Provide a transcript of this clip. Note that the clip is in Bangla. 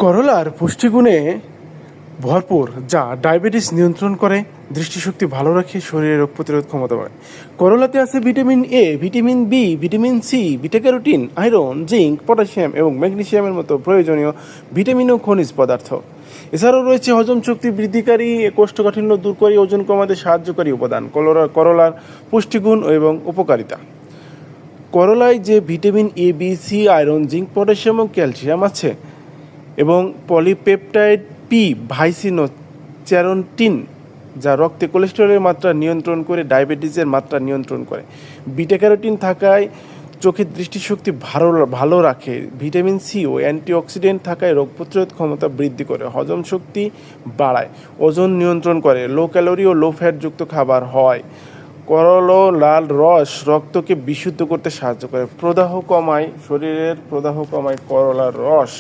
করলার পুষ্টিগুণে ভরপুর, যা ডায়াবেটিস নিয়ন্ত্রণ করে, দৃষ্টিশক্তি ভালো রাখে, শরীরের রোগ প্রতিরোধ ক্ষমতা বাড়ায়। করলাতে আছে vitamin A, vitamin B, vitamin C, beta carotene, iron, zinc, potassium এবং ম্যাগনেসিয়ামের মতো প্রয়োজনীয় ভিটামিন ও খনিজ পদার্থ। এছাড়াও রয়েছে হজম শক্তি বৃদ্ধিকারী, কোষ্ঠকাঠিন্য দূরকারী, ওজন কমাতে সাহায্যকারী উপাদান। করলার পুষ্টিগুণ এবং উপকারিতা। করলায় যে vitamin A, B, C, iron, zinc, potassium ও ক্যালসিয়াম আছে এবং পলিপেপটাইড পি, ভাইসিনোচ্যারন্টিন, যা রক্তে কোলেস্টেরলের মাত্রা নিয়ন্ত্রণ করে, ডায়াবেটিসের মাত্রা নিয়ন্ত্রণ করে। বিটা ক্যারোটিন থাকায় চোখের দৃষ্টিশক্তি ভালো রাখে। ভিটামিন সি ও অ্যান্টিঅক্সিডেন্ট থাকায় রোগ প্রতিরোধ ক্ষমতা বৃদ্ধি করে, হজম শক্তি বাড়ায়, ওজন নিয়ন্ত্রণ করে। লো ক্যালোরি ও লো ফ্যাটযুক্ত খাবার হয়। লাল রস রক্তকে বিশুদ্ধ করতে সাহায্য করে, প্রদাহ কমায়, শরীরের প্রদাহ কমায় করলার রস।